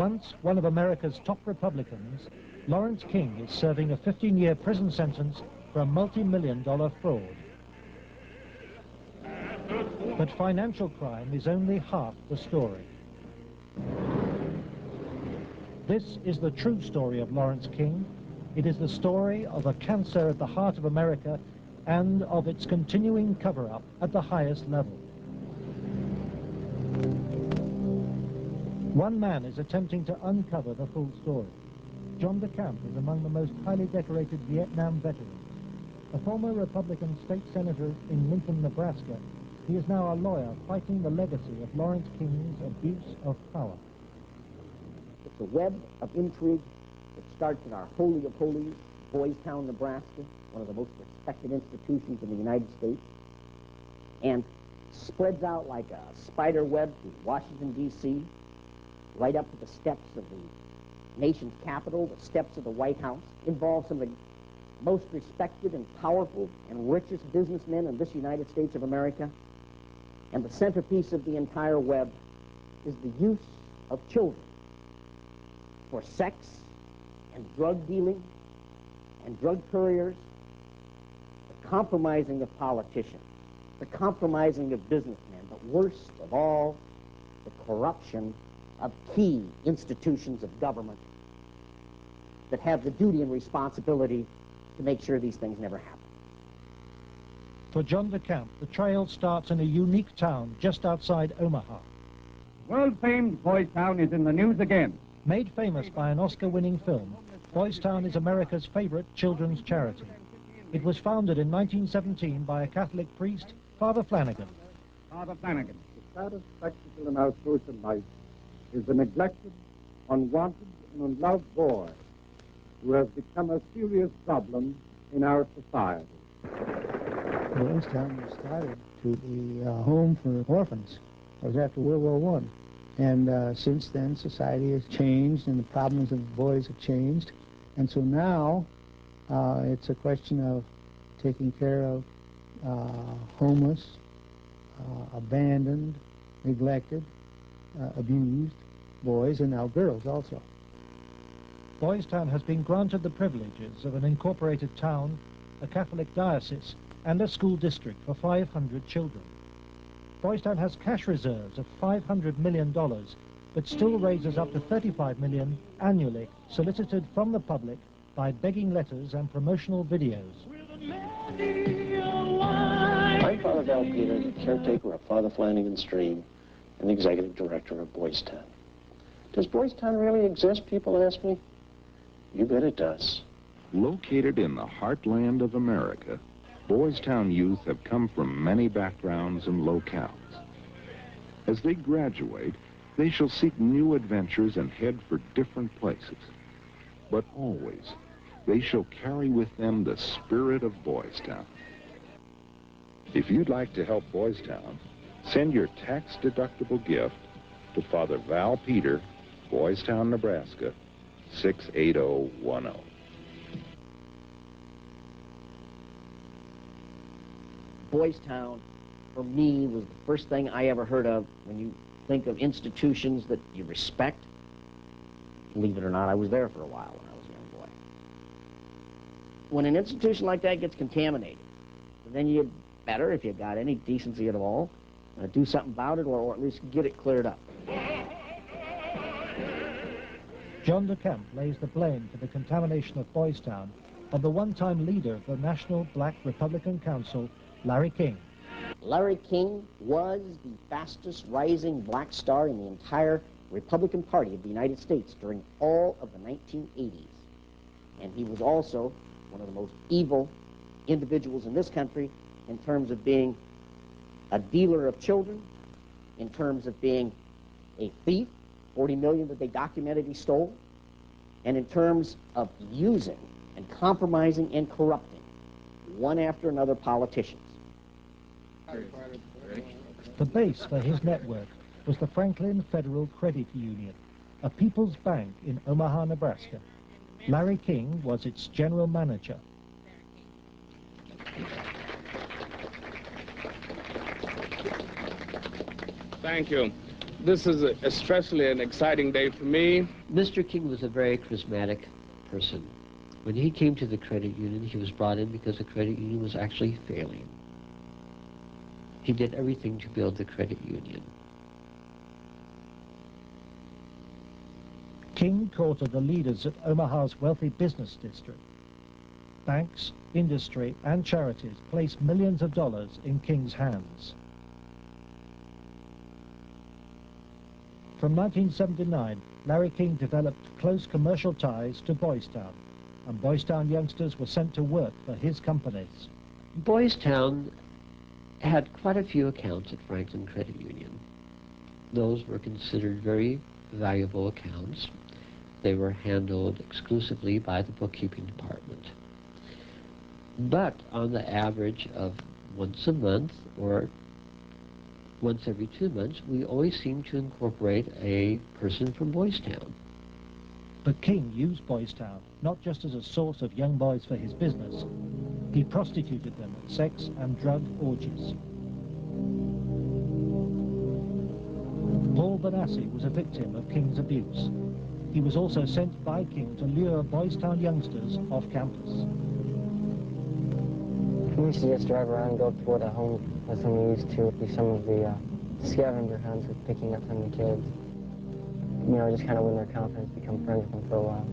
Once one of America's top Republicans, Lawrence King is serving a 15-year prison sentence for a multi-million-dollar fraud. But financial crime is only half the story. This is the true story of Lawrence King. It is the story of a cancer at the heart of America and of its continuing cover-up at the highest level. One man is attempting to uncover the full story. John DeCamp is among the most highly decorated Vietnam veterans. A former Republican state senator in Lincoln, Nebraska, he is now a lawyer fighting the legacy of Lawrence King's abuse of power. It's a web of intrigue that starts in our Holy of Holies, Boys Town, Nebraska, one of the most respected institutions in the United States, and spreads out like a spider web to Washington, D.C., right up to the steps of the nation's capital, the steps of the White House, involves some of the most respected and powerful and richest businessmen in this United States of America. And the centerpiece of the entire web is the use of children for sex and drug dealing and drug couriers, the compromising of politicians, the compromising of businessmen, but worst of all, the corruption of key institutions of government that have the duty and responsibility to make sure these things never happen. For John DeCamp, the trail starts in a unique town just outside Omaha. World-famed Boys Town is in the news again. Made famous by an Oscar-winning film, Boys Town is America's favorite children's charity. It was founded in 1917 by a Catholic priest, Father Flanagan. Father Flanagan. The saddest spectacle in our social life is the neglected, unwanted, and unloved boy who has become a serious problem in our society. Boys Town was started to be a home for orphans. It was after World War I. And since then, society has changed and the problems of boys have changed. And so now, it's a question of taking care of homeless, abandoned, neglected, abused boys, and now girls also. Boys Town has been granted the privileges of an incorporated town, a Catholic diocese, and a school district for 500 children. Boys Town has cash reserves of $500 million, but still raises up to $35 million annually, solicited from the public by begging letters and promotional videos. I'm Father Val Peter, the caretaker of Father Flanagan Stream and the executive director of Boys Town. Does Boys Town really exist, people ask me? You bet it does. Located in the heartland of America, Boys Town youth have come from many backgrounds and locales. As they graduate, they shall seek new adventures and head for different places. But always, they shall carry with them the spirit of Boys Town. If you'd like to help Boys Town, send your tax-deductible gift to Father Val Peter, Boys Town, Nebraska, 68010. Boys Town, for me, was the first thing I ever heard of when you think of institutions that you respect. Believe it or not, I was there for a while when I was a young boy. When an institution like that gets contaminated, then you'd better, if you got any decency at all, do something about it, or at least get it cleared up. John DeCamp lays the blame for the contamination of Boys Town on the one-time leader of the National Black Republican Council, Larry King. Larry King was the fastest rising black star in the entire Republican Party of the United States during all of the 1980s. And he was also one of the most evil individuals in this country in terms of being a dealer of children, in terms of being a thief, 40 million that they documented he stole, and in terms of using and compromising and corrupting one after another politicians. The base for his network was the Franklin Federal Credit Union, a people's bank in Omaha, Nebraska. Larry King was its general manager. Thank you. This is especially an exciting day for me. Mr. King was a very charismatic person. When he came to the credit union, he was brought in because the credit union was actually failing. He did everything to build the credit union. King courted the leaders of Omaha's wealthy business district. Banks, industry, and charities placed millions of dollars in King's hands. From 1979, Larry King developed close commercial ties to Boys Town, and Boys Town youngsters were sent to work for his companies. Boys Town had quite a few accounts at Franklin Credit Union. Those were considered very valuable accounts. They were handled exclusively by the bookkeeping department. But on the average of once a month or once every 2 months, we always seemed to incorporate a person from Boys Town. But King used Boys Town not just as a source of young boys for his business. He prostituted them at sex and drug orgies. Paul Benassi was a victim of King's abuse. He was also sent by King to lure Boys Town youngsters off campus. We used to just drive around and go toward a home with them. We used to do some of the scavenger hunts with picking up some of the kids. You know, just kind of win their confidence, become friends with them for a while.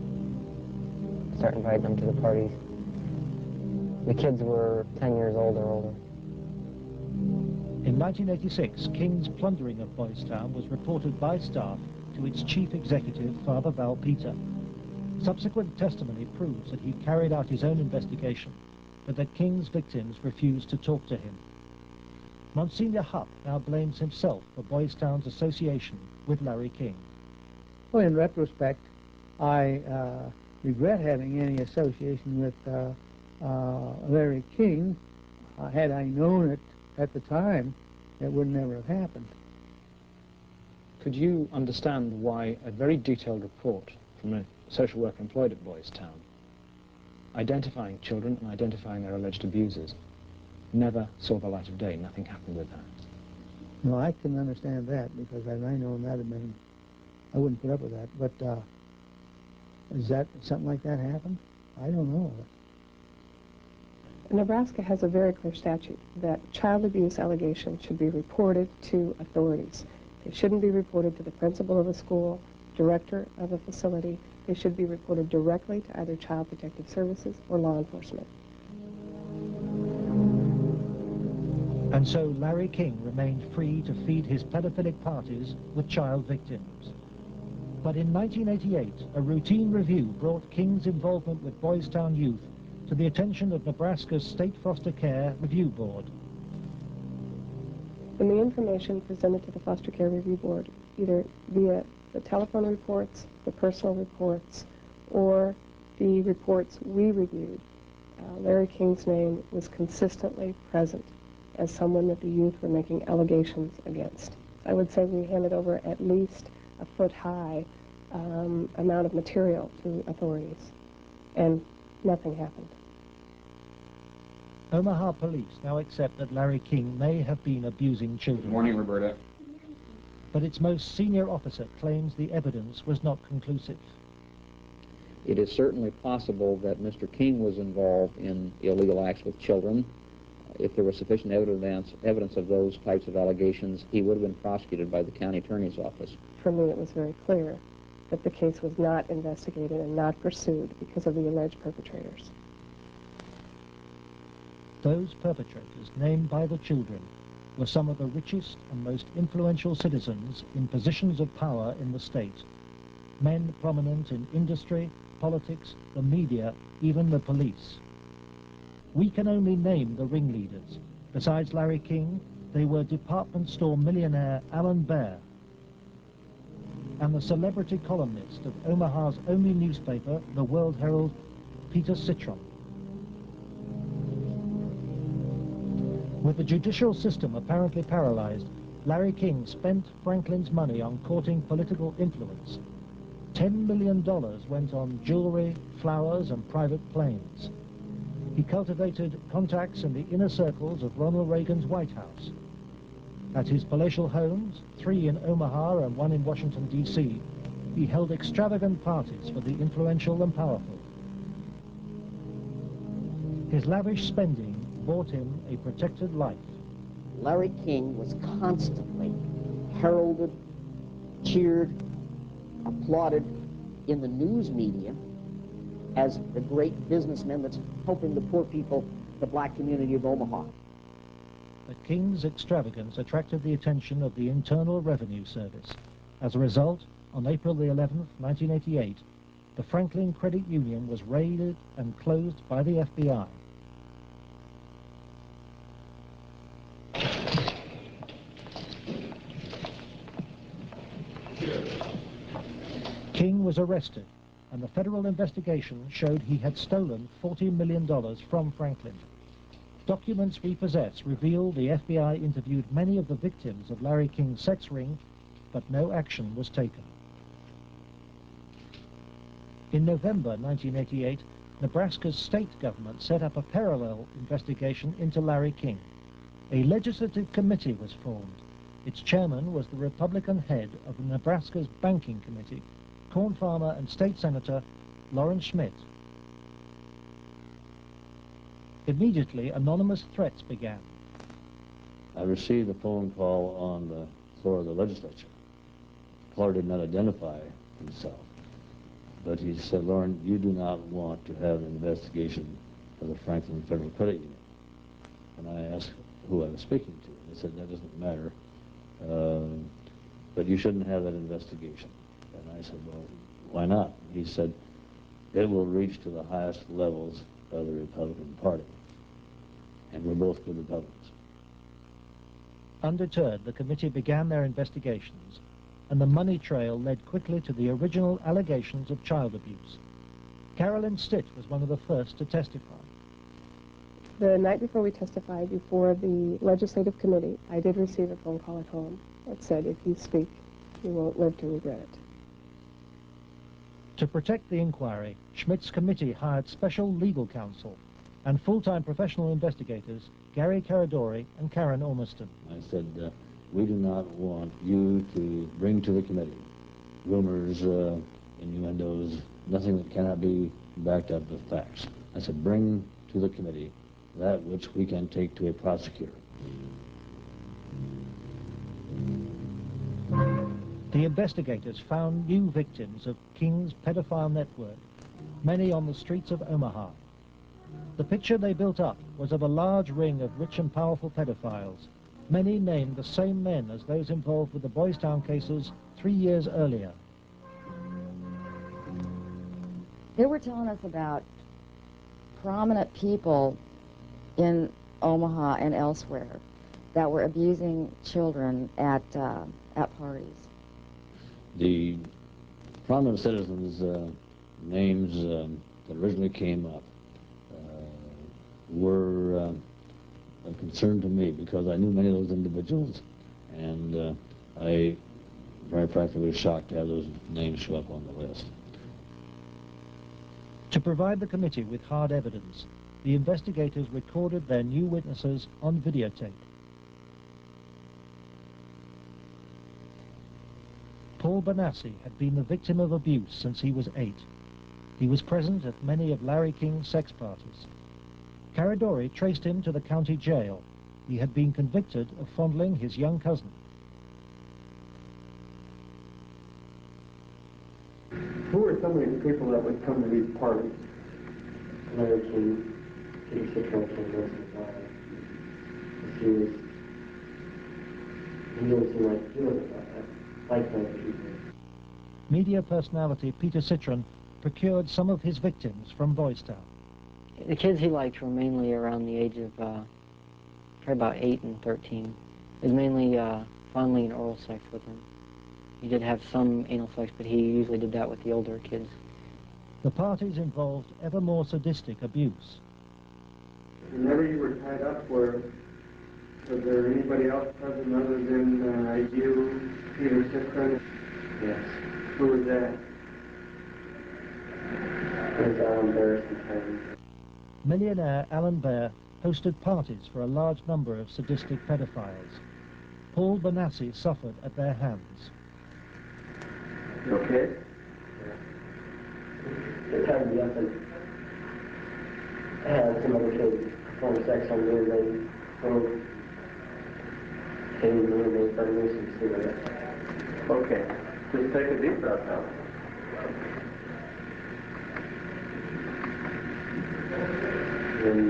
Start inviting them to the parties. The kids were 10 years old or older. In 1986, King's plundering of Boys Town was reported by staff to its chief executive, Father Val Peter. Subsequent testimony proves that he carried out his own investigation, but that King's victims refused to talk to him. Monsignor Hupp now blames himself for Boys Town's association with Larry King. Well, in retrospect, I regret having any association with Larry King. Had I known it at the time, it would never have happened. Could you understand why a very detailed report from a social worker employed at Boys Town, identifying children and identifying their alleged abusers, never saw the light of day? Nothing happened with that. No, I can understand that, because had I known that, I wouldn't put up with that. But is that something like that happened? I don't know. Nebraska has a very clear statute that child abuse allegations should be reported to authorities. They shouldn't be reported to the principal of a school, director of a facility. They should be reported directly to either Child Protective Services or law enforcement. And so Larry King remained free to feed his pedophilic parties with child victims. But in 1988, a routine review brought King's involvement with Boys Town youth to the attention of Nebraska's State Foster Care Review Board. When the information presented to the Foster Care Review Board, either via the telephone reports, the personal reports, or the reports we reviewed, Larry King's name was consistently present as someone that the youth were making allegations against. I would say we handed over at least a foot-high amount of material to authorities, and nothing happened. Omaha police now accept that Larry King may have been abusing children. Good morning, Roberta. But its most senior officer claims the evidence was not conclusive. It is certainly possible that Mr. King was involved in illegal acts with children. If there was sufficient evidence of those types of allegations, he would have been prosecuted by the county attorney's office. For me, it was very clear that the case was not investigated and not pursued because of the alleged perpetrators. Those perpetrators, named by the children, were some of the richest and most influential citizens in positions of power in the state. Men prominent in industry, politics, the media, even the police. We can only name the ringleaders. Besides Larry King, they were department store millionaire Alan Baer and the celebrity columnist of Omaha's only newspaper, the World Herald, Peter Citron. With the judicial system apparently paralyzed, Larry King spent Franklin's money on courting political influence. $10 million went on jewelry, flowers, and private planes. He cultivated contacts in the inner circles of Ronald Reagan's White House. At his palatial homes, 3 in Omaha and 1 in Washington, D.C., he held extravagant parties for the influential and powerful. His lavish spending bought him a protected life. Larry King was constantly heralded, cheered, applauded in the news media as the great businessman that's helping the poor people, the black community of Omaha. But King's extravagance attracted the attention of the Internal Revenue Service. As a result, on April the 11th, 1988, the Franklin Credit Union was raided and closed by the FBI. King was arrested, and the federal investigation showed he had stolen $40 million from Franklin. Documents we possess reveal the FBI interviewed many of the victims of Larry King's sex ring, but no action was taken. In November 1988, Nebraska's state government set up a parallel investigation into Larry King. A legislative committee was formed. Its chairman was the Republican head of Nebraska's Banking Committee, corn farmer and state senator Lawrence Schmidt. Immediately, anonymous threats began. I received a phone call on the floor of the legislature. The caller did not identify himself, but he said, "Lauren, you do not want to have an investigation of the Franklin Federal Credit Union." And I asked who I was speaking to. They said, "That doesn't matter, but you shouldn't have that investigation." And I said, "Well, why not?" He said, "It will reach to the highest levels of the Republican Party, and we're both good Republicans." Undeterred, the committee began their investigations, and the money trail led quickly to the original allegations of child abuse. Carolyn Stitt was one of the first to testify. The night before we testified before the legislative committee, I did receive a phone call at home that said, "If you speak, you won't live to regret it." To protect the inquiry, Schmidt's committee hired special legal counsel and full-time professional investigators Gary Caradori and Karen Ormiston. I said, "We do not want you to bring to the committee rumors, innuendos, nothing that cannot be backed up with facts." I said, "Bring to the committee that which we can take to a prosecutor." The investigators found new victims of King's pedophile network, many on the streets of Omaha. The picture they built up was of a large ring of rich and powerful pedophiles, many named the same men as those involved with the Boys Town cases 3 years earlier. They were telling us about prominent people in Omaha and elsewhere that were abusing children at parties. The prominent citizens' names that originally came up were a concern to me because I knew many of those individuals, and I very frankly was shocked to have those names show up on the list. To provide the committee with hard evidence, the investigators recorded their new witnesses on videotape. Paul Bonassi had been the victim of abuse since he was 8. He was present at many of Larry King's sex parties. Caradori traced him to the county jail. He had been convicted of fondling his young cousin. Who were some of these people that would come to these parties? Larry King, Peter Citron, he was like-minded people. Media personality Peter Citron procured some of his victims from Boys Town. The kids he liked were mainly around the age of probably about 8 and 13. It was mainly fondling and oral sex with them. He did have some anal sex, but he usually did that with the older kids. The parties involved ever more sadistic abuse. Whenever you were tied up, was there anybody else present other than you, Peter Citron? Yes. Who was that? It was Alan Bear sometimes. Millionaire Alan Bear hosted parties for a large number of sadistic pedophiles. Paul Benassi suffered at their hands. You okay? They tied me up and had some other kids perform sex on me, and they came to me and they started me some cigarettes. Okay. Just take a deep breath now. And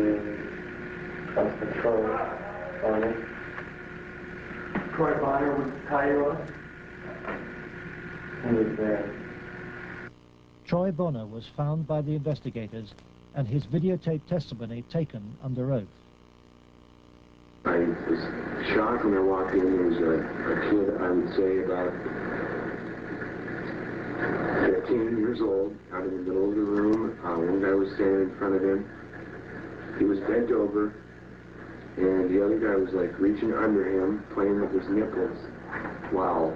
Constable Troy Bonner. Troy Bonner would tie you up? He was there. Troy Bonner was found by the investigators and his videotaped testimony taken under oath. I was shocked when I walked in. There was a kid, I would say about 15 years old, out in the middle of the room. One guy was standing in front of him. He was bent over, and the other guy was like reaching under him, playing with his nipples, while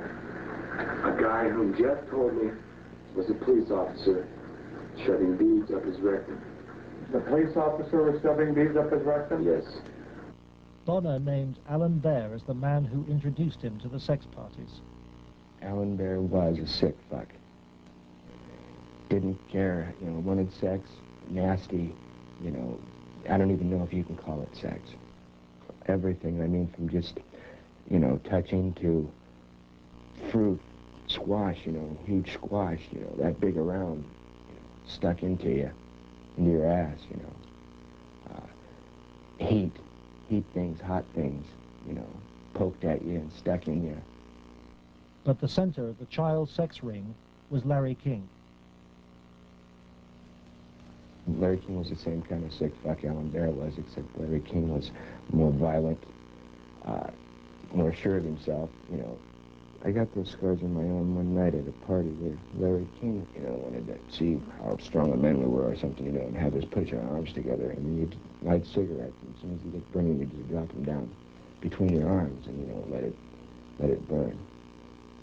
a guy whom Jeff told me was a police officer shoving beads up his rectum. The police officer was shoving beads up his rectum? Yes. Bonner named Alan Baer as the man who introduced him to the sex parties. Alan Baer was a sick fuck. Didn't care, wanted sex, nasty, I don't even know if you can call it sex. Everything, I mean, from just, touching to fruit, squash, huge squash, that big around, stuck into your ass, heat things, hot things, poked at you and stuck in you. But the center of the child sex ring was Larry King. Larry King was the same kind of sick fuck Alan Baer was, except Larry King was more violent, more sure of himself, I got those scars on my own one night at a party where Larry King, wanted to see how strong a man we were or something, and have us put your arms together, and then you'd light cigarettes, and as soon as you get burning, you just drop them down between your arms and, let it burn.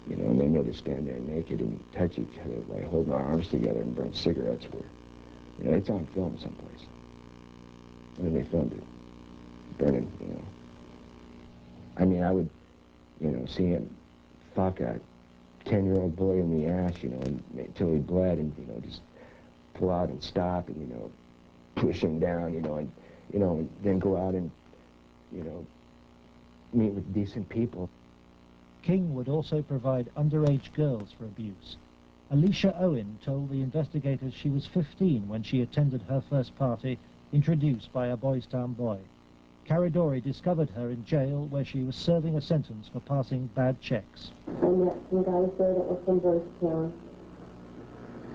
And they made us stand there naked and touch each other by holding our arms together and burn cigarettes for. It's on film someplace. And then they filmed it, burning, I mean, I would, see him fuck a 10-year-old boy in the ass, until he bled, and, just pull out and stop and, push him down, and then go out and, meet with decent people. King would also provide underage girls for abuse. Alicia Owen told the investigators she was 15 when she attended her first party, introduced by a Boys Town boy. Caridori discovered her in jail where she was serving a sentence for passing bad checks. I met some guys there that were from Boys Town,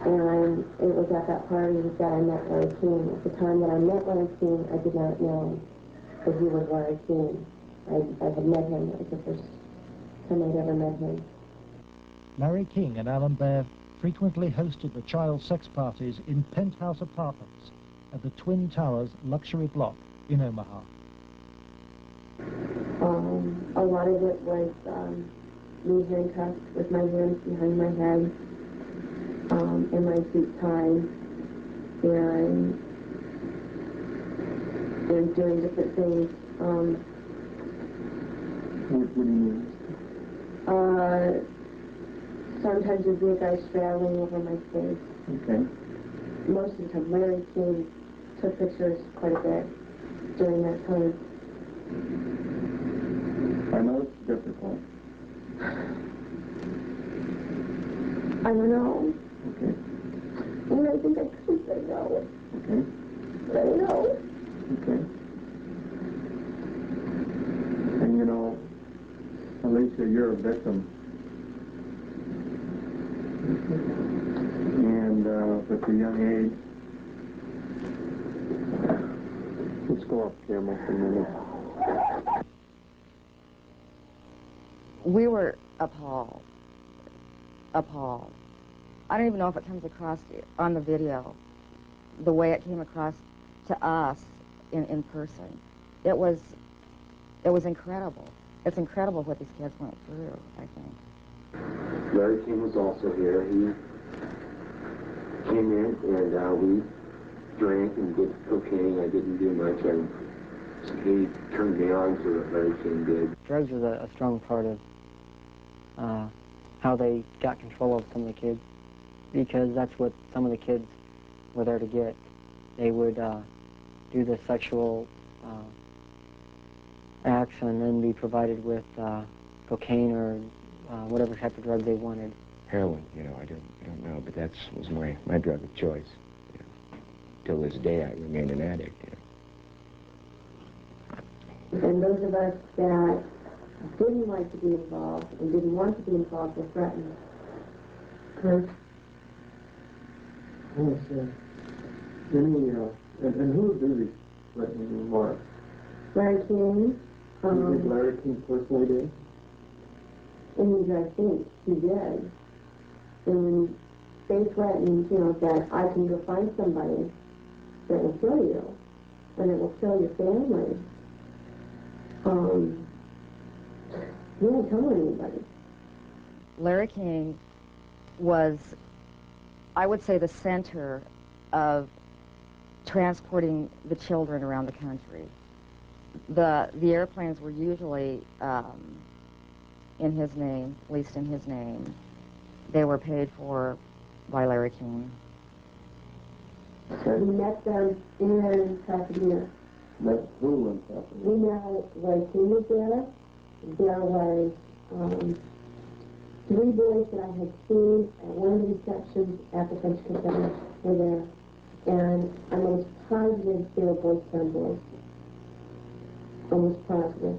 and it was at that party that I met Larry King. At the time that I met Larry King, I did not know that he was Larry King. I had met him. It was the first time I'd ever met him. Larry King and Alan Baer frequently hosted the child sex parties in penthouse apartments at the Twin Towers luxury block in Omaha. A lot of it was me handcuffed with my hands behind my head and my feet tied and doing different things. What do you mean? Sometimes there'd be a guy straddling over my face. Okay. Most of the time, Larry King took pictures quite a bit during that time. I know it's difficult. I don't know. Okay. And I think I could say no. Okay. But I know. Okay. And Alicia, you're a victim. And at a young age, let's go off camera for a minute. We were appalled. Appalled. I don't even know if it comes across on the video, the way it came across to us in person. It was incredible. It's incredible what these kids went through, I think. Larry King was also here. He came in and we drank and did cocaine. I didn't do much. he turned me on to it, Larry King did. Drugs was a strong part of how they got control of some of the kids, because that's what some of the kids were there to get. They would do the sexual acts and then be provided with cocaine or whatever type of drug they wanted. Heroin, you know, I don't know, but that was my drug of choice. You know. Till this day, I remain an addict. You know. And those of us that didn't like to be involved and didn't want to be involved were threatened. Kurt? Yes, and who would do these threatening remarks? Larry King. You think Larry King personally did? And I think he did. And they threatened, you know, that I can go find somebody that will kill you, and it will kill your family. You won't tell anybody. Larry King was, I would say, the center of transporting the children around the country. The airplanes were usually in his name, at least in his name. They were paid for by Larry King. We met them in Pasadena. Met who in Pasadena? We met Larry King was there. There was 3 boys that I had seen at one of the receptions at the French Conservative were there. And I'm almost positive they were Boys Town boys. Almost positive.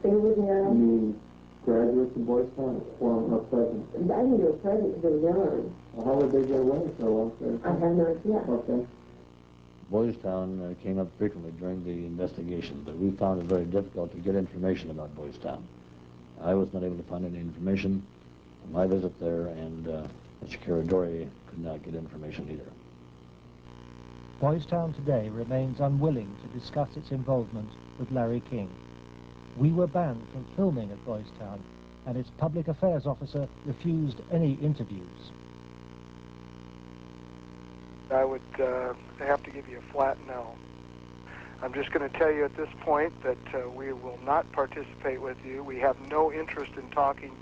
They were there. You mean graduates of Boys Town or not present? I think they were present because they were young. Well, how would they get away so long? I have no idea. Okay. Boys Town came up frequently during the investigation, but we found it very difficult to get information about Boys Town. I was not able to find any information on my visit there, and Mr. Caradori could not get information either. Boys Town today remains unwilling to discuss its involvement with Larry King. We were banned from filming at Boys Town, and its public affairs officer refused any interviews. I would have to give you a flat no. I'm just going to tell you at this point that we will not participate with you. We have no interest in talking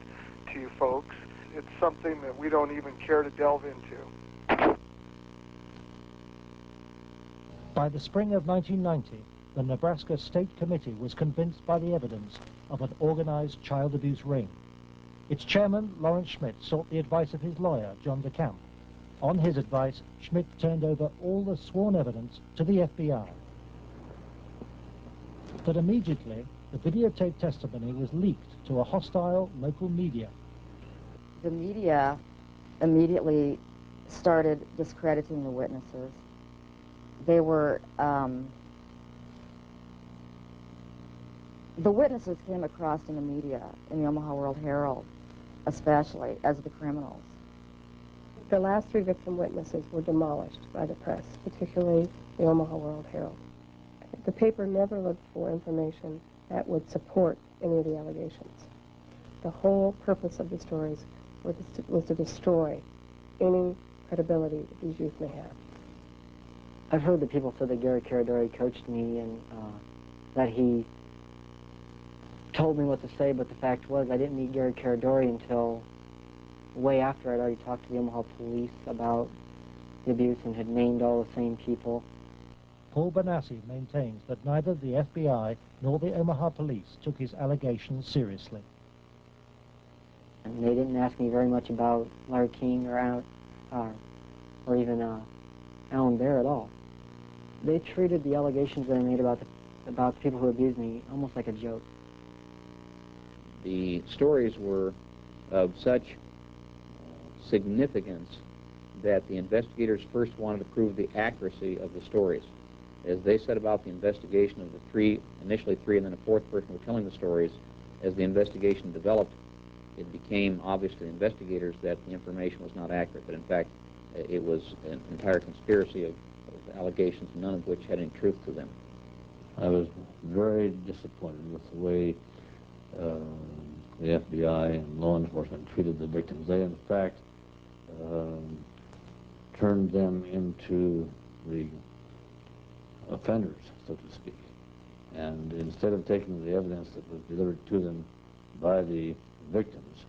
to you folks. It's something that we don't even care to delve into. By the spring of 1990, the Nebraska State Committee was convinced by the evidence of an organized child abuse ring. Its chairman, Lawrence Schmidt, sought the advice of his lawyer, John DeCamp. On his advice, Schmidt turned over all the sworn evidence to the FBI. But immediately, the videotape testimony was leaked to a hostile local media. The media immediately started discrediting the witnesses. They were, the witnesses came across in the media, in the Omaha World Herald, especially, as the criminals. The last 3 victim witnesses were demolished by the press, particularly the Omaha World Herald. The paper never looked for information that would support any of the allegations. The whole purpose of the stories was to destroy any credibility that these youth may have. I've heard that people said that Gary Caradori coached me and that he told me what to say, but the fact was I didn't meet Gary Caradori until way after I'd already talked to the Omaha police about the abuse and had named all the same people. Paul Bonassi maintains that neither the FBI nor the Omaha police took his allegations seriously. And they didn't ask me very much about Larry King or even Alan Bear at all. They treated the allegations that I made about the people who abused me almost like a joke. The stories were of such significance that the investigators first wanted to prove the accuracy of the stories. As they said about the investigation of the initially three, and then a 4th person were telling the stories, as the investigation developed, it became obvious to the investigators that the information was not accurate, that in fact it was an entire conspiracy of allegations, none of which had any truth to them. I was very disappointed with the way the FBI and law enforcement treated the victims. They, in fact, turned them into the offenders, so to speak. And instead of taking the evidence that was delivered to them by the victims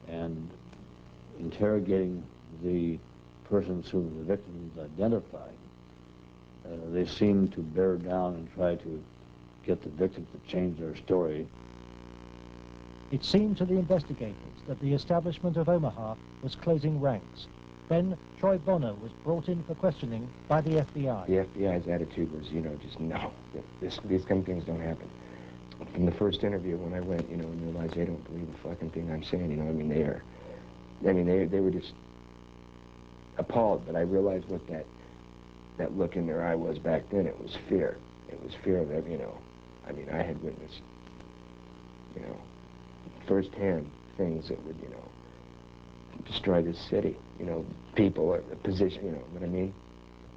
and interrogating the persons whom the victims identified, they seemed to bear down and try to get the victims to change their story. It seemed to the investigators that the establishment of Omaha was closing ranks. Then Troy Bonner was brought in for questioning by the FBI. The FBI's attitude was, just no, these kind of things don't happen. From the first interview when I went, and realized they don't believe a fucking thing I'm saying, they were just appalled. But I realized what that look in their eye was back then. It was fear. It was fear that, I had witnessed, firsthand things that would, destroy this city. People, a position, what I mean?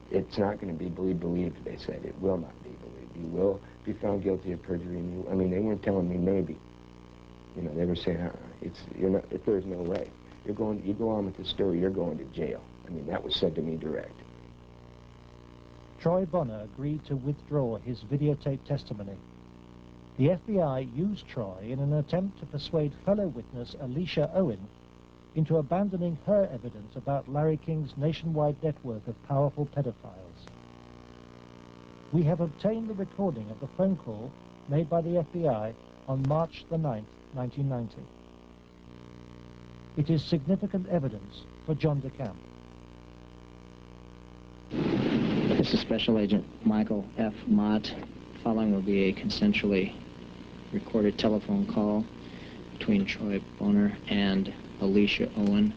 It's not going to be believed, they said. It will not be believed. You will be found guilty of perjury, and they weren't telling me maybe. They were saying, there's no way. You go on with the story, you're going to jail. That was said to me direct. Troy Bonner agreed to withdraw his videotape testimony. The FBI used Troy in an attempt to persuade fellow witness Alicia Owen into abandoning her evidence about Larry King's nationwide network of powerful pedophiles. We have obtained the recording of the phone call made by the FBI on March the 9th, 1990. It is significant evidence for John DeCamp. This is Special Agent Michael F. Mott. Following will be a consensually recorded telephone call between Troy Bonner and Alicia Owen.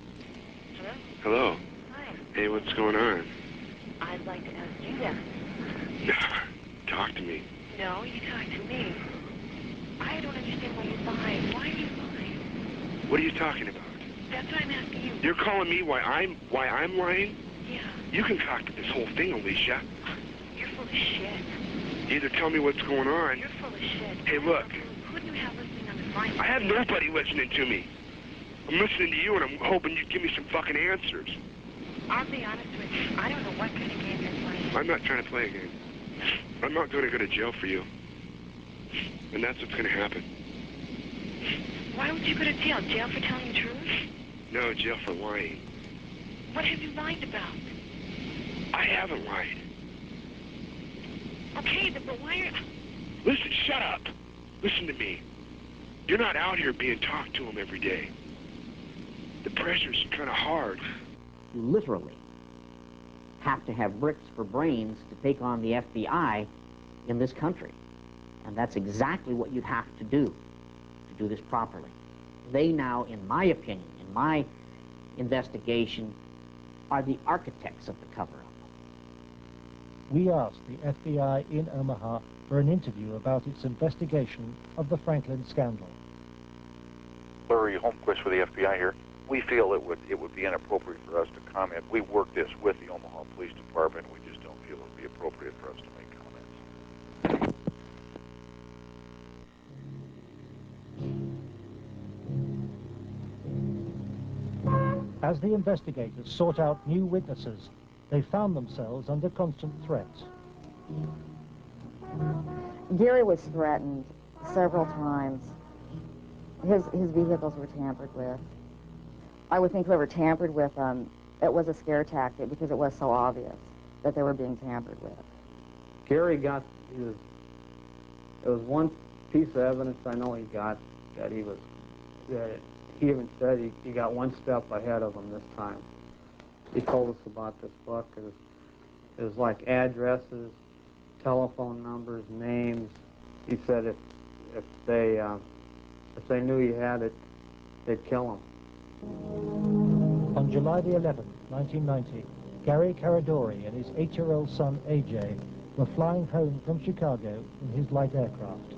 Hello? Hi. Hey, what's going on? I'd like to ask you that. Talk to me. No, you talk to me. I don't understand why you're lying. Why are you lying? What are you talking about? That's what I'm asking you. You're calling me why I'm lying? Yeah. You can talk to this whole thing, Alicia. You're full of shit. Either tell me what's going on. You're full of shit. Hey, look. Who do you have listening on the line? I have nobody listening to me. I'm listening to you, and I'm hoping you'd give me some fucking answers. I'll be honest with you. I don't know what kind of game you're playing. I'm not trying to play a game. I'm not going to go to jail for you. And that's what's going to happen. Why would you go to jail? Jail for telling the truth? No, jail for lying. What have you lied about? I haven't lied. Okay, but why are... Listen, shut up. Listen to me. You're not out here being talked to them every day. The pressure's kind of hard. You literally have to have bricks for brains to take on the FBI in this country. And that's exactly what you have to do this properly. They now, in my opinion, in my investigation, are the architects of the cover-up. We asked the FBI in Omaha for an interview about its investigation of the Franklin scandal. Larry Holmquist with the FBI here. We feel it would be inappropriate for us to comment. We work this with the Omaha Police Department. We just don't feel it would be appropriate for us to make comments. As the investigators sought out new witnesses, they found themselves under constant threat. Gary was threatened several times. His vehicles were tampered with. I would think whoever tampered with them, it was a scare tactic because it was so obvious that they were being tampered with. Gary got there was one piece of evidence I know he got that he even said he got one step ahead of him this time. He told us about this book. It was like addresses, telephone numbers, names. He said if they knew he had it, they'd kill him. On July the 11th, 1990, Gary Caradori and his 8-year-old son, AJ, were flying home from Chicago in his light aircraft.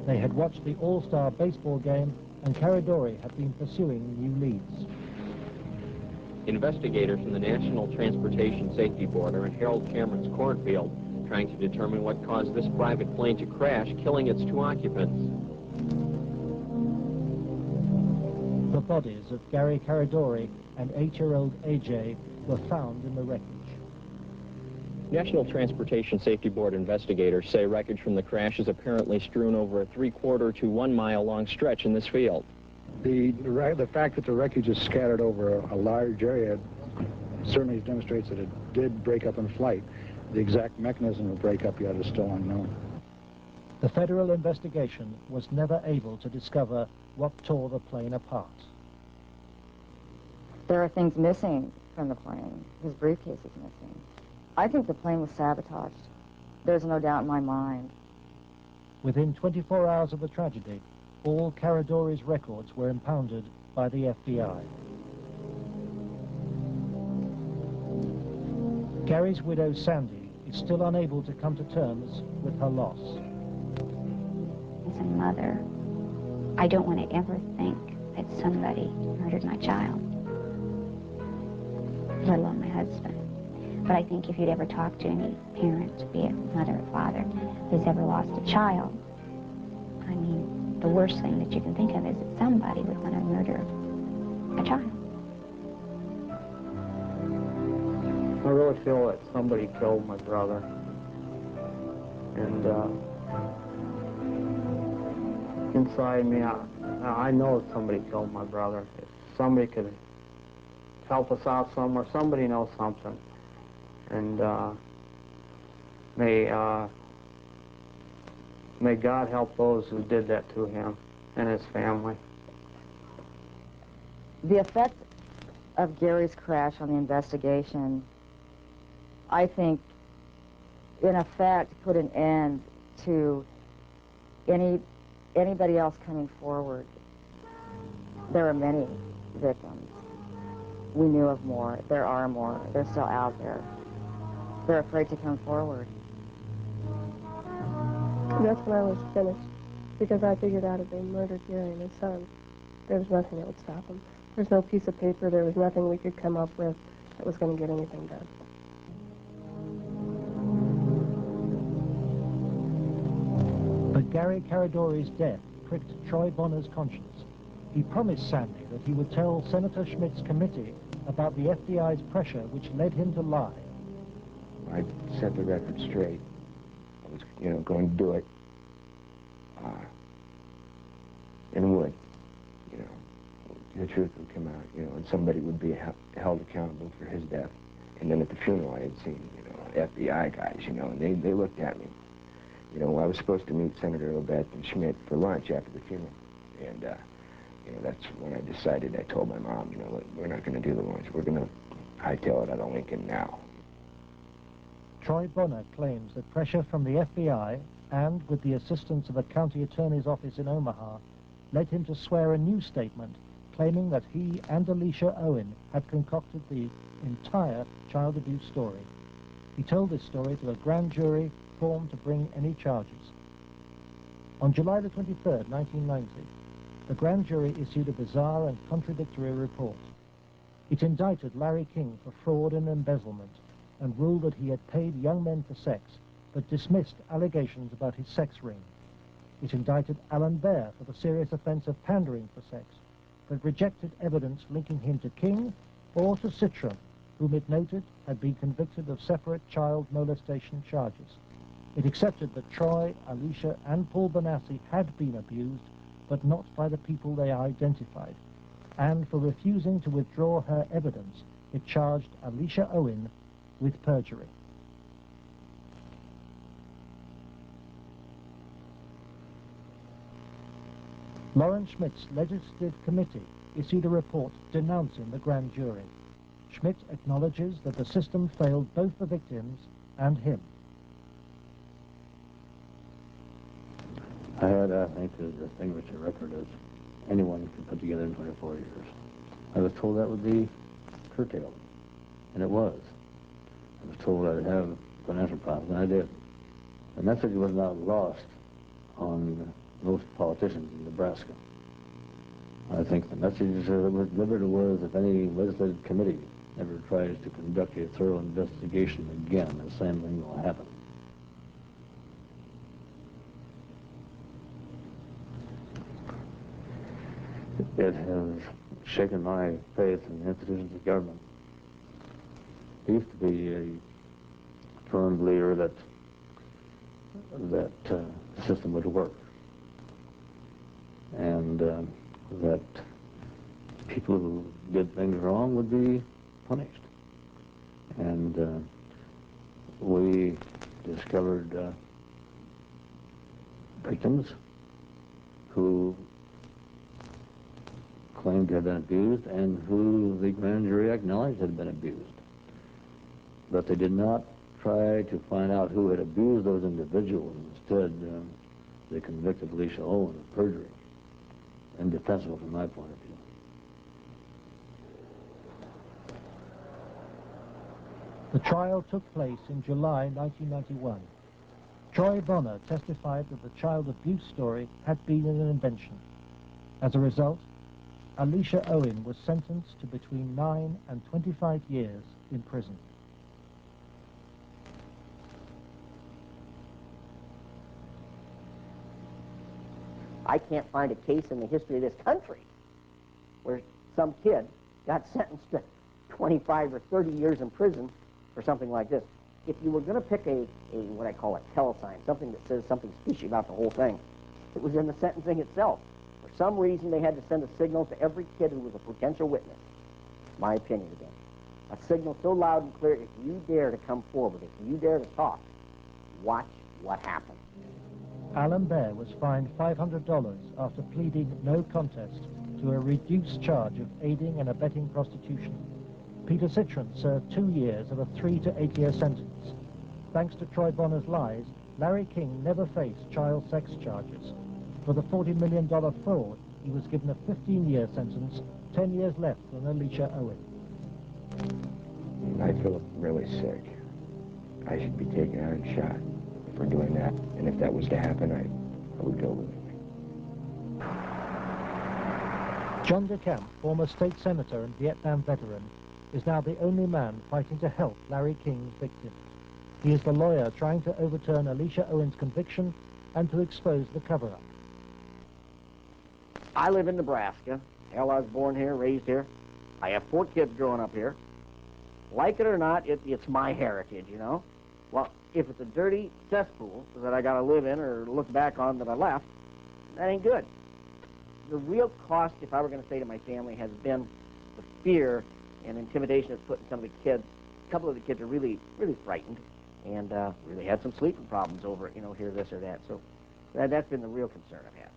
They had watched the All-Star baseball game, and Caradori had been pursuing new leads. Investigators from the National Transportation Safety Board are in Harold Cameron's cornfield, trying to determine what caused this private plane to crash, killing its 2 occupants. The bodies of Gary Caradori and 8-year-old AJ were found in the wreckage. National Transportation Safety Board investigators say wreckage from the crash is apparently strewn over a 3/4 to 1 mile long stretch in this field. The fact that the wreckage is scattered over a large area certainly demonstrates that it did break up in flight. The exact mechanism of breakup yet is still unknown. The federal investigation was never able to discover what tore the plane apart. There are things missing from the plane. His briefcase is missing. I think the plane was sabotaged. There's no doubt in my mind. Within 24 hours of the tragedy, all Caradori's records were impounded by the FBI. Gary's widow, Sandy, is still unable to come to terms with her loss. As a mother, I don't want to ever think that somebody murdered my child, let alone my husband. But I think if you'd ever talk to any parent, be it mother or father, who's ever lost a child, I mean, the worst thing that you can think of is that somebody would want to murder a child. I really feel that somebody killed my brother. And inside me, I know that somebody killed my brother. If somebody could help us out somewhere, somebody knows something. And may God help those who did that to him and his family. The effect of Gary's crash on the investigation, I think, in effect, put an end to anybody else coming forward. There are many victims. We knew of more. There are more. They're still out there. They're afraid to come forward. That's when I was finished, because I figured out if they murdered Gary and his son, there was nothing that would stop them. There's no piece of paper, there was nothing we could come up with that was going to get anything done. But Gary Caradori's death pricked Troy Bonner's conscience. He promised Sandy that he would tell Senator Schmidt's committee about the FBI's pressure which led him to lie. I'd set the record straight. I was, going to do it. And would, the truth would come out, and somebody would be held accountable for his death. And then at the funeral, I had seen, FBI guys, and they looked at me. I was supposed to meet Senator Obeth and Schmidt for lunch after the funeral. And, that's when I decided, I told my mom, we're not going to do the lunch. We're going to hightail it out of Lincoln now. Troy Bonner claims that pressure from the FBI and with the assistance of a county attorney's office in Omaha led him to swear a new statement claiming that he and Alicia Owen had concocted the entire child abuse story. He told this story to a grand jury formed to bring any charges. On July the 23rd, 1990, the grand jury issued a bizarre and contradictory report. It indicted Larry King for fraud and embezzlement and ruled that he had paid young men for sex, but dismissed allegations about his sex ring. It indicted Alan Baer for the serious offense of pandering for sex, but rejected evidence linking him to King or to Citron, whom it noted had been convicted of separate child molestation charges. It accepted that Troy, Alicia, and Paul Bonacci had been abused, but not by the people they identified. And for refusing to withdraw her evidence, it charged Alicia Owen with perjury. Lawrence Schmidt's legislative committee issued a report denouncing the grand jury. Schmidt acknowledges that the system failed both the victims and him. I had, I think, to distinguish a record as anyone can put together in 24 years. I was told that would be curtailed, and it was. I was told I'd have financial problems, and I did. The message was not lost on most politicians in Nebraska. I think the message that was delivered was if any legislative committee ever tries to conduct a thorough investigation again, the same thing will happen. It has shaken my faith in the institutions of government. It used to be a firm believer that the system would work, and that people who did things wrong would be punished. And we discovered victims who claimed to have been abused and who the grand jury acknowledged had been abused. But they did not try to find out who had abused those individuals. Instead, they convicted Alicia Owen of perjury. Indefensible from my point of view. The trial took place in July 1991. Troy Bonner testified that the child abuse story had been an invention. As a result, Alicia Owen was sentenced to between 9 and 25 years in prison. I can't find a case in the history of this country where some kid got sentenced to 25 or 30 years in prison for something like this. If you were going to pick a what I call a telesign, something that says something fishy about the whole thing, it was in the sentencing itself. For some reason, they had to send a signal to every kid who was a potential witness. My opinion again. A signal so loud and clear, if you dare to come forward, if you dare to talk, watch what happens. Alan Baer was fined $500 after pleading no contest to a reduced charge of aiding and abetting prostitution. Peter Citron served 2 years of a 3 to 8 year sentence. Thanks to Troy Bonner's lies, Larry King never faced child sex charges. For the $40 million fraud, he was given a 15-year sentence, 10 years less than Alicia Owen. I feel really sick. I should be taken out and shot for doing that. And if that was to happen, I would go willingly. John DeCamp, former state senator and Vietnam veteran, is now the only man fighting to help Larry King's victims. He is the lawyer trying to overturn Alicia Owen's conviction and to expose the cover-up. I live in Nebraska. Hell, I was born here, raised here. I have 4 kids growing up here. Like it or not, it's my heritage, you know? Well, if it's a dirty cesspool that I got to live in or look back on that I left, that ain't good. The real cost, if I were going to say to my family, has been the fear and intimidation it's put in some of the kids. A couple of the kids are really, really frightened and really had some sleeping problems over it, you know, hear this or that. So that's been the real concern I've had.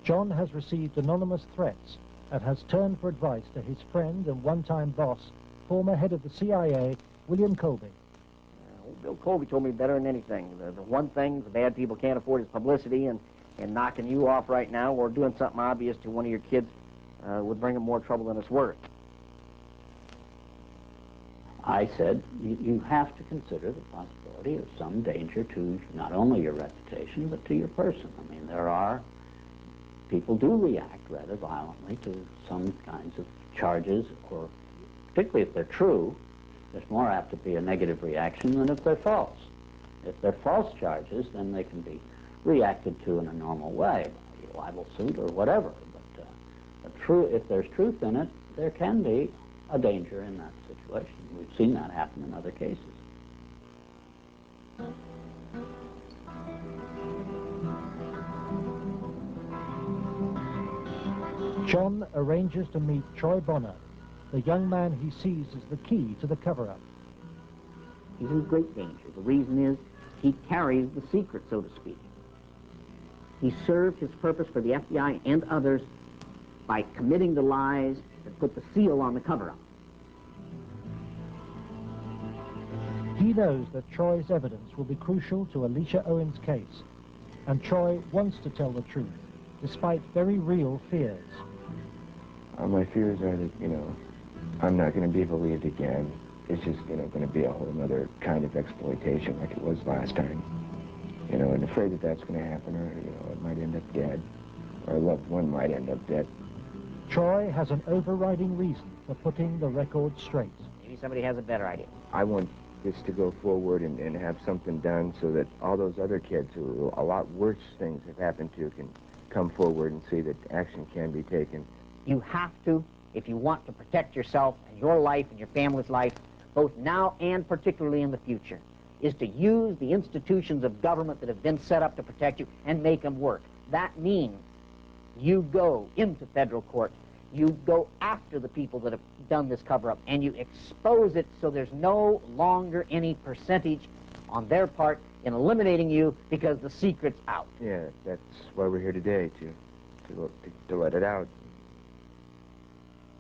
John has received anonymous threats and has turned for advice to his friend and one-time boss, former head of the CIA, William Colby. Bill Colby told me better than anything. The one thing the bad people can't afford is publicity, and knocking you off right now or doing something obvious to one of your kids would bring them more trouble than it's worth. I said, you have to consider the possibility of some danger to not only your reputation, but to your person. I mean, there are, people do react rather violently to some kinds of charges, or particularly if they're true, there's more apt to be a negative reaction than if they're false. If they're false charges, then they can be reacted to in a normal way, a libel suit or whatever. But if there's truth in it, there can be a danger in that situation. We've seen that happen in other cases. John arranges to meet Troy Bonner, the young man he sees as the key to the cover-up. He's in great danger. The reason is he carries the secret, so to speak. He served his purpose for the FBI and others by committing the lies that put the seal on the cover-up. He knows that Troy's evidence will be crucial to Alicia Owen's case, and Troy wants to tell the truth, despite very real fears. My fears are that, you know, I'm not going to be believed again. It's just, you know, going to be a whole other kind of exploitation like it was last time. You know, and afraid that that's going to happen, or, you know, it might end up dead, or a loved one might end up dead. Troy has an overriding reason for putting the record straight. Maybe somebody has a better idea. I want this to go forward and have something done so that all those other kids who a lot worse things have happened to can come forward and see that action can be taken. You have to, if you want to protect yourself and your life and your family's life, both now and particularly in the future. is to use the institutions of government that have been set up to protect you and make them work. That means you go into federal court, you go after the people that have done this cover-up, and you expose it so there's no longer any percentage on their part in eliminating you because the secret's out. Yeah, that's why we're here today, to let it out.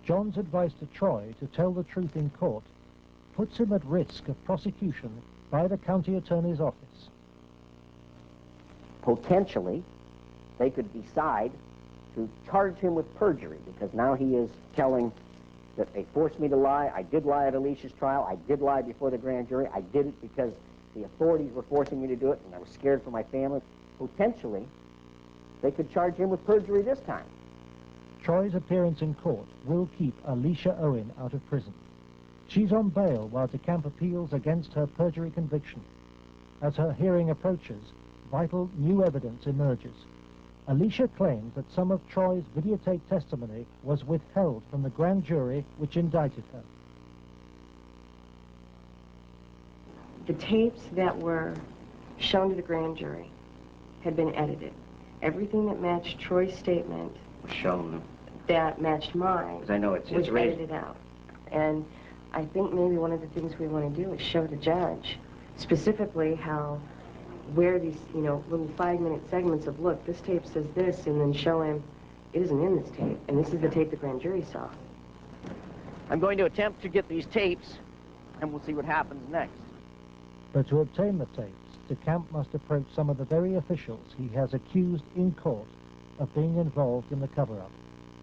John's advice to Troy to tell the truth in court puts him at risk of prosecution by the county attorney's office. Potentially, they could decide to charge him with perjury, because now he is telling that they forced me to lie. I did lie at Alicia's trial. I did lie before the grand jury. I did it because the authorities were forcing me to do it, and I was scared for my family. Potentially, they could charge him with perjury this time. Troy's appearance in court will keep Alicia Owen out of prison. She's on bail while DeCamp appeals against her perjury conviction. As her hearing approaches, vital new evidence emerges. Alicia claims that some of Troy's videotape testimony was withheld from the grand jury which indicted her. The tapes that were shown to the grand jury had been edited. Everything that matched Troy's statement Was shown. that matched mine 'Cause I know it's was raised. edited out. And I think maybe one of the things we want to do is show the judge specifically how, where these, little 5-minute segments of, look, this tape says this, and then show him it isn't in this tape, and this is the tape the grand jury saw. I'm going to attempt to get these tapes, and we'll see what happens next. But to obtain the tapes, DeCamp must approach some of the very officials he has accused in court of being involved in the cover-up,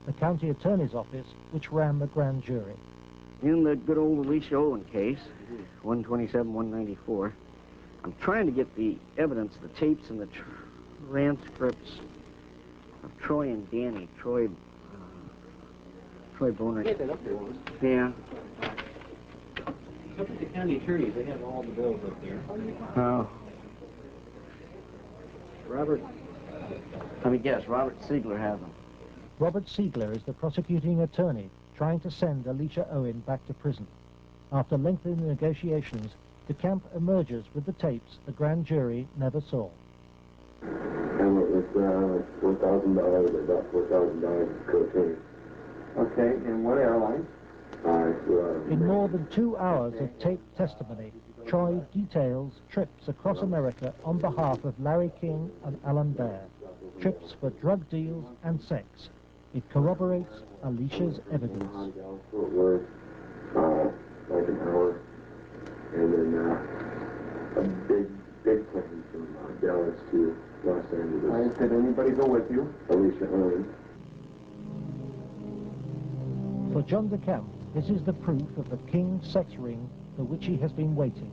the county attorney's office which ran the grand jury. In the good old Alicia Owen case, 127-194, I'm trying to get the evidence, the tapes and the transcripts of Troy and Danny. Troy Boner. Get that up there, Lewis. Yeah. Up at the county attorneys, they have all the bills up there. Oh. Robert. Let me guess, Robert Siegler has them. Robert Siegler is the prosecuting attorney trying to send Alicia Owen back to prison. After lengthy negotiations, DeCamp emerges with the tapes the grand jury never saw. And it was $4,000, about $4,000 cocaine. Okay, and what airline? In more than 2 hours of taped testimony, Troy details trips across America on behalf of Larry King and Alan Baer, trips for drug deals and sex. It corroborates Alicia's evidence. Fort Worth, like an hour, and then a big plane from Dallas to Los Angeles. Did anybody go with you? Alicia Owen. For John DeCamp, this is the proof of the King sex ring for which he has been waiting.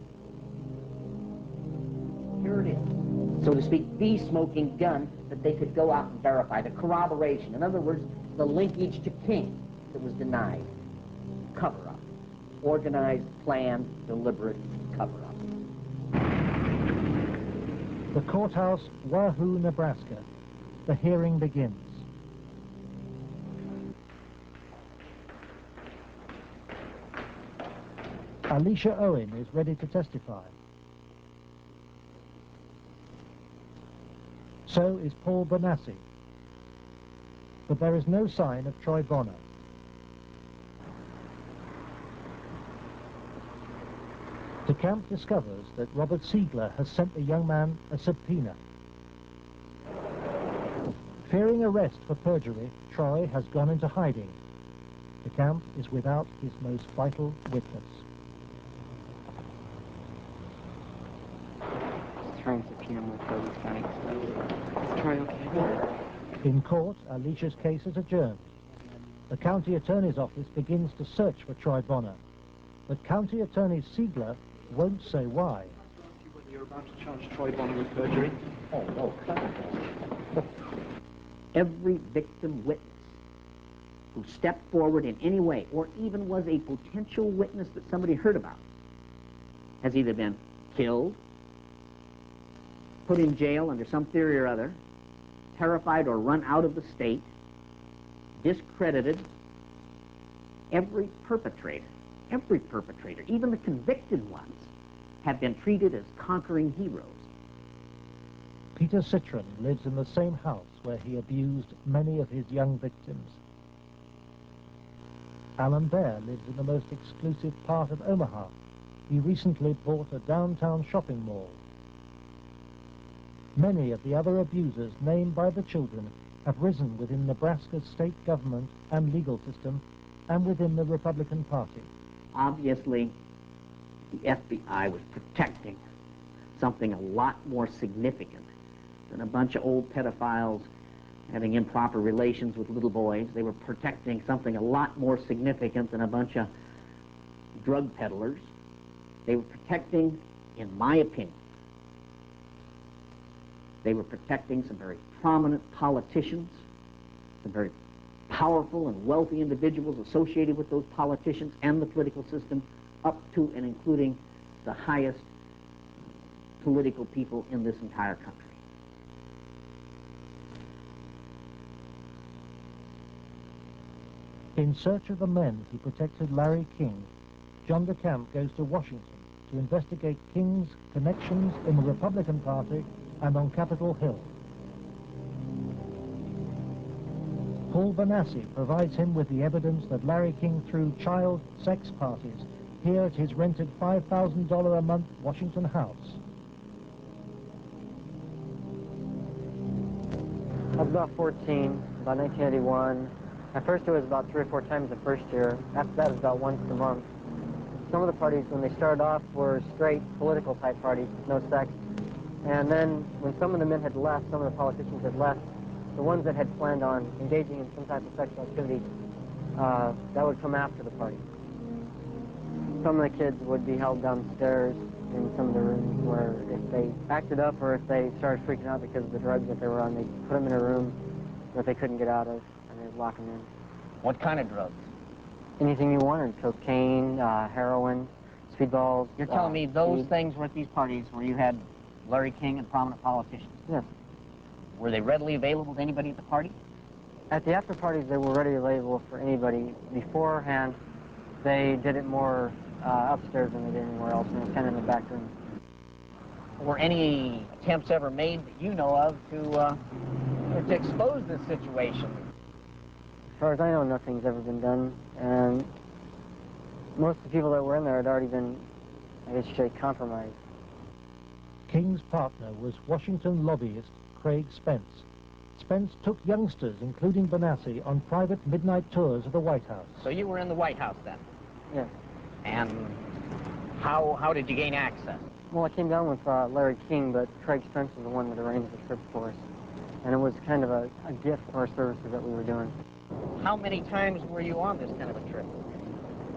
Here it is. So to speak, the smoking gun that they could go out and verify, the corroboration. In other words, the linkage to King that was denied. Cover-up. Organized, planned, deliberate cover-up. The courthouse, Wahoo, Nebraska. The hearing begins. Alicia Owen is ready to testify. So is Paul Bonassi. But there is no sign of Troy Bonner. DeCamp discovers that Robert Siegler has sent the young man a subpoena. Fearing arrest for perjury, Troy has gone into hiding. DeCamp is without his most vital witness. Trying to subpoena him with those guys. Is Troy okay? In court, Alicia's case is adjourned. The county attorney's office begins to search for Troy Bonner, but County Attorney Siegler won't say why. You're about to charge Troy Bonner with perjury? Oh, no. Every victim witness who stepped forward in any way, or even was a potential witness that somebody heard about, has either been killed, put in jail under some theory or other, terrified or run out of the state, discredited. Every perpetrator, even the convicted ones, have been treated as conquering heroes. Peter Citron lives in the same house where he abused many of his young victims. Alan Bear lives in the most exclusive part of Omaha. He recently bought a downtown shopping mall. Many of the other abusers named by the children have risen within Nebraska's state government and legal system and within the Republican Party. Obviously, the FBI was protecting something a lot more significant than a bunch of old pedophiles having improper relations with little boys. They were protecting something a lot more significant than a bunch of drug peddlers. They were protecting, in my opinion, they were protecting some very prominent politicians, some very powerful and wealthy individuals associated with those politicians and the political system, up to and including the highest political people in this entire country. In search of the men who protected Larry King, John DeCamp goes to Washington to investigate King's connections in the Republican Party and on Capitol Hill. Paul Benassi provides him with the evidence that Larry King threw child sex parties here at his rented $5,000 a month Washington house. I was about 14, about 1981. At first it was about 3 or 4 times the first year. After that it was about once a month. Some of the parties, when they started off, were straight political type parties, no sex. And then when some of the men had left, some of the politicians had left, the ones that had planned on engaging in some type of sexual activity, that would come after the party. Some of the kids would be held downstairs in some of the rooms where if they acted up or if they started freaking out because of the drugs that they were on, they'd put them in a room that they couldn't get out of, and they'd lock them in. What kind of drugs? Anything you wanted, cocaine, heroin, speedballs. You're telling me those weed. things were at these parties where you had Larry King and prominent politicians? Yes. Were they readily available to anybody at the party? At the after parties, they were readily available for anybody. Beforehand, they did it more upstairs than they did anywhere else, and it was kind of in the back room. Were any attempts ever made that you know of to expose this situation? As far as I know, nothing's ever been done, and most of the people that were in there had already been, I guess you say, compromised. King's partner was Washington lobbyist Craig Spence. Spence took youngsters, including Benassi, on private midnight tours of the White House. So you were in the White House then? Yes. And how did you gain access? Well, I came down with Larry King, but Craig Spence was the one that arranged the trip for us. And it was kind of a gift for our services that we were doing. How many times were you on this kind of a trip?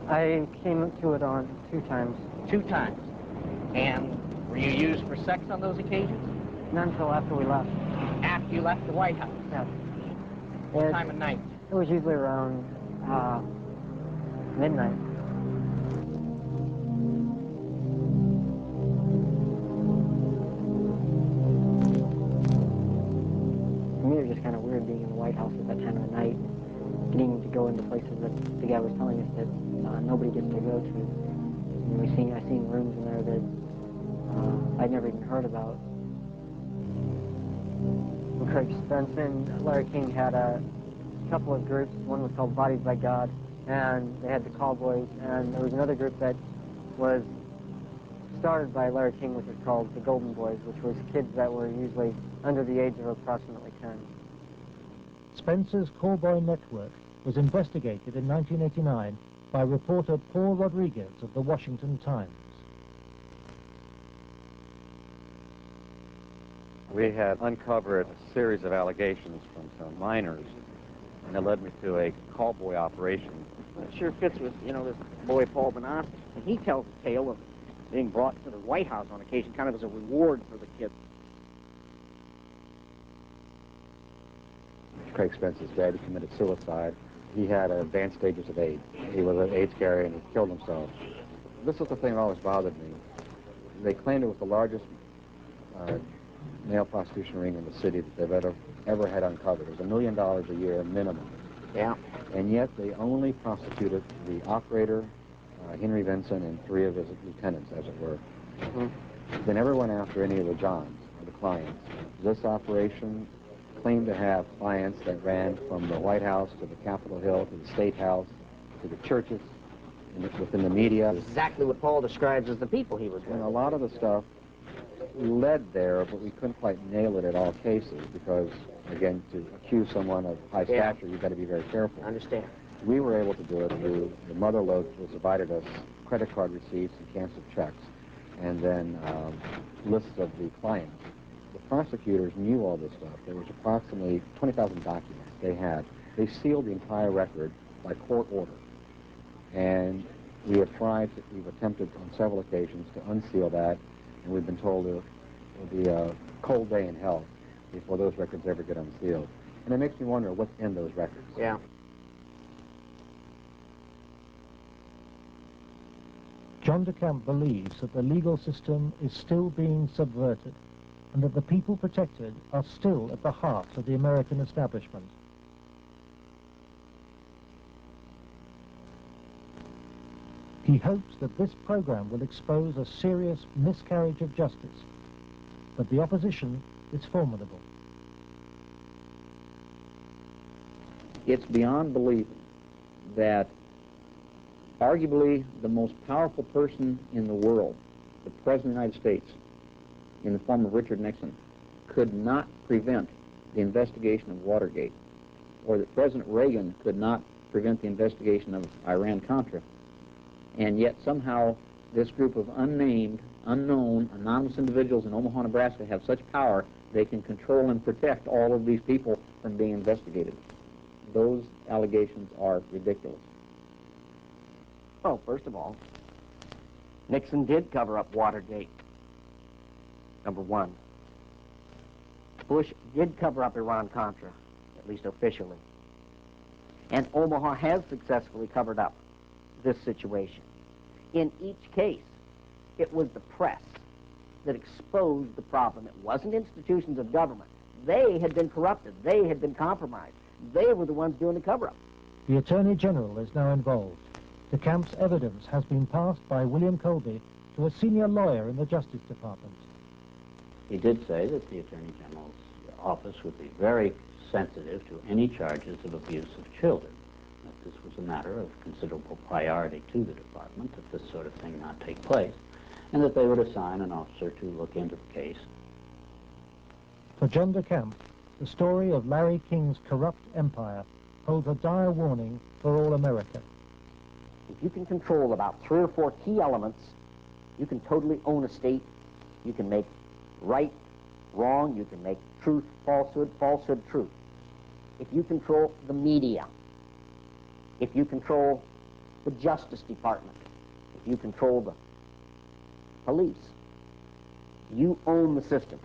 I came to it on 2 times. 2 times. And were you used for sex on those occasions? Not until after we left. After you left the White House? Yes. What time of night? It was usually around midnight. For me, it was just kind of weird being in the White House at that time of the night, getting to go into places that the guy was telling us that nobody gets to go to. And I seen rooms in there that I'd never even heard about. Craig Spence and Larry King had a couple of groups. One was called Bodies by God, and they had the Cowboys, and there was another group that was started by Larry King, which was called the Golden Boys, which was kids that were usually under the age of approximately 10. Spence's cowboy network was investigated in 1989 by reporter Paul Rodriguez of the Washington Times. We had uncovered a series of allegations from some minors, and it led me to a cowboy operation. It sure fits with, this boy Paul Benassi. And he tells the tale of being brought to the White House on occasion, kind of as a reward for the kid. Craig Spence's dad committed suicide. He had advanced stages of AIDS. He was an AIDS carrier and he killed himself. This was the thing that always bothered me. They claimed it was the largest male prostitution ring in the city that they've ever had uncovered. It was $1 million a year minimum. Yeah. And yet they only prosecuted the operator, Henry Vinson, and 3 of his lieutenants, as it were. They never went after any of the Johns or the clients. This operation claimed to have clients that ran from the White House to the Capitol Hill to the State House to the churches, within the media. Exactly what Paul describes as the people he was with. And a lot of the stuff led there, but we couldn't quite nail it at all cases because, again, to accuse someone of high stature, you've got to be very careful. I understand. We were able to do it through the mother lode, which provided us credit card receipts and canceled checks, and then lists of the clients. The prosecutors knew all this stuff. There was approximately 20,000 documents they had. They sealed the entire record by court order. And we have we've attempted on several occasions to unseal that, and we've been told it will be a cold day in hell before those records ever get unsealed. And it makes me wonder what's in those records. Yeah. John DeCamp believes that the legal system is still being subverted and that the people protected are still at the heart of the American establishment. He hopes that this program will expose a serious miscarriage of justice, but the opposition is formidable. It's beyond belief that arguably the most powerful person in the world, the President of the United States, in the form of Richard Nixon, could not prevent the investigation of Watergate, or that President Reagan could not prevent the investigation of Iran-Contra. And yet somehow this group of unnamed, unknown, anonymous individuals in Omaha, Nebraska have such power they can control and protect all of these people from being investigated. Those allegations are ridiculous. Well, first of all, Nixon did cover up Watergate, number one. Bush did cover up Iran-Contra, at least officially. And Omaha has successfully covered up this situation. In each case, it was the press that exposed the problem. It wasn't institutions of government. They had been corrupted. They had been compromised. They were the ones doing the cover-up. The Attorney General is now involved. DeCamp's evidence has been passed by William Colby to a senior lawyer in the Justice Department. He did say that the Attorney General's office would be very sensitive to any charges of abuse of children. That this was a matter of considerable priority to the department, that this sort of thing not take place, and that they would assign an officer to look into the case. For John DeCamp, the story of Larry King's corrupt empire holds a dire warning for all America. If you can control about 3 or 4 key elements, you can totally own a state. You can make right wrong. You can make truth falsehood, falsehood truth. If you control the media, if you control the Justice Department, if you control the police, you own the system.